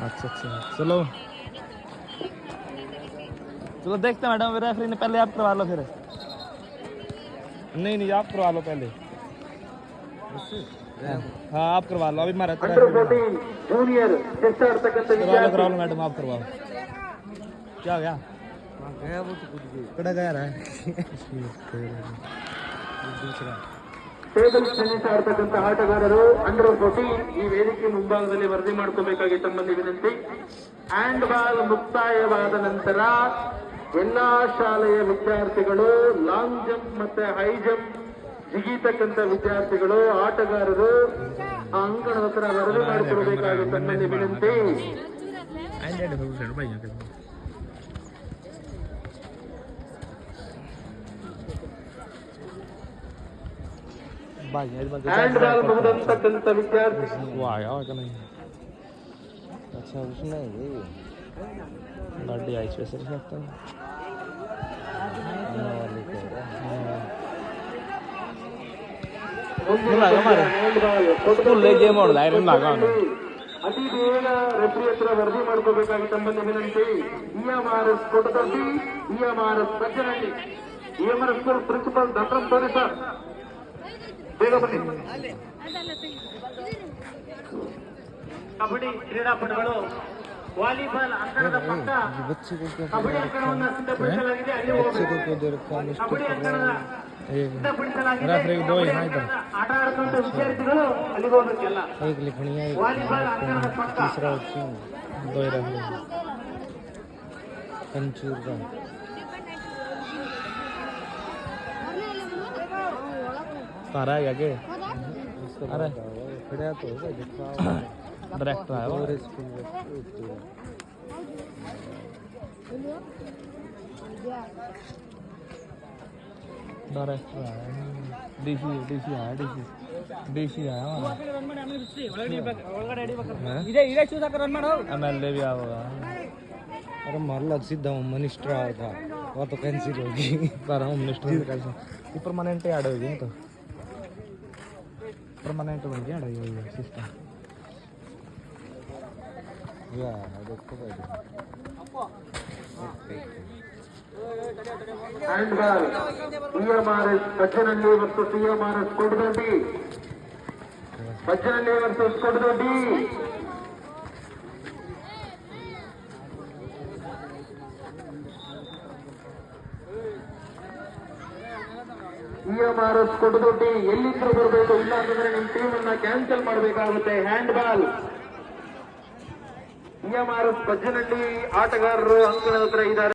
अच्छा अच्छा, चलो चलो देखते हैं मैडम, रेफरी ने पहले आप करवा लो फिर। नहीं नहीं, आप करवा लो पहले। हाँ आप करवा लो, अभी मारा जूनियर करवा लो मैडम, आप करवाओ। क्या हो गया? गया वो तो कुछ भी कड़ा गया रहा है दूसरा ಟೇಬಲ್ ಟೆನ್ನಿಸ್ ಆಡ್ತಕ್ಕಂಥ ಆಟಗಾರರು ಅಂಡರ್ 14 ಈ ವೇದಿಕೆ ಮುಂಭಾಗದಲ್ಲಿ ವರದಿ ಮಾಡ್ಕೋಬೇಕಾಗಿ ತಮ್ಮಲ್ಲಿ ವಿನಂತಿ. ಹ್ಯಾಂಡ್ ಬಾಲ್ ಮುಕ್ತಾಯವಾದ ನಂತರ ಎಲ್ಲಾ ಶಾಲೆಯ ವಿದ್ಯಾರ್ಥಿಗಳು ಲಾಂಗ್ ಜಂಪ್ ಮತ್ತೆ ಹೈ ಜಂಪ್ ಜಿಗಿತಕ್ಕಂಥ ವಿದ್ಯಾರ್ಥಿಗಳು ಆಟಗಾರರು ಆ ಅಂಕಣದ ಹತ್ರ ವರದಿ ಮಾಡಿಕೊಡಬೇಕಾಗಿ ತಮ್ಮಲ್ಲಿ ವಿನಂತಿ. ಹ್ಯಾಂಡ್ ಬಾಲ್ ಮುಗಿದಂತಕ್ಕಂಥ ವಿದ್ಯಾರ್ಥಿ वो आ गया क्या नहीं? अच्छा उसमें ये गाड़ी आई स्पेशल सकता है वाले कह रहा ಹ್ಯಾಂಡ್ ಬಾಲ್ ಗೇಮ್ ಹೊಡೆದ ಐರನ್ ಲಾಗ ಅತಿ ಬೇಗ ರೆಫ್ರಿ ಹತ್ರ ವರದಿ ಮಾಡ್ಕೋಬೇಕಾಗಿ ತಮ್ಮಲ್ಲಿ ವಿನಂತಿ. EMRS ಕೊಟ್ಟದಲ್ಲಿ EMRS Sajjanahalli EMRS school principal doctor Soni sir ಬೇಗ ಬನ್ನಿ. ಕಬಡ್ಡಿ ಕ್ರೀಡಾಪಟುಗಳು ವಾಲಿಬಾಲ್ ಅಂಕಣದ ಪಕ್ಕ बच्चे को क्या ಕಬಡ್ಡಿ ಅಂಕಣವನ್ನು ಸಿದ್ಧಪಡಿಸಲಾಗಿದೆ, ಅಲ್ಲಿ ಹೋಗಬೇಕು. को दे रखा है ಕಬಡ್ಡಿ ಅಂಕಣದ ಸಿದ್ಧಪಡಿಸಲಾಗಿದೆ. रेफरी दो ही ना इधर। ಆಟ ಆಡುವಂತ ವಿದ್ಯಾರ್ಥಿಗಳು ಅಲ್ಲಿಗೆ ಹೋಗ್ಬೇಕೆಲ್ಲ. एक लिखनिया एक ವಾಲಿಬಾಲ್ ಅಂಕಣದ ಪಕ್ಕ तीसरा ऑप्शन दो ही रेफरी कंचूर का सारा है क्या? अरे खड़ा तो होगा जितना डायरेक्टर आया और वो। स्कूल डायरेक्टर आया, डीसी डीसी आया, डीसी आया MLA भी आया होगा। अरे मारला सीधा मिनिस्टर आया था वो तो कैंसिल होगी सारा होम मिनिस्टर कैसे ये परमानेंट ऐड हो गई, तो परमानेंट बन गया ऐड हो गया सिस्टम। या देखो भाई hand ball EMRS Sajjanahalli versus EMRS Kodadoddi, Sajjanahalli versus Kodadoddi. EMRS Kodadoddi ಎಲ್ಲಿದ್ರು ಬರಬೇಕು, ಇಲ್ಲ ಅಂತಂದ್ರೆ ನಿಮ್ ಟೀಮ್ ಅನ್ನ ಕ್ಯಾನ್ಸಲ್ ಮಾಡಬೇಕಾಗುತ್ತೆ. ಹ್ಯಾಂಡ್ ಬಾಲ್ EMRS ಸಜ್ಜನಹಳ್ಳಿ ಆಟಗಾರರು ಅಂಕಣದ ಹತ್ರ ಇದ್ದಾರೆ.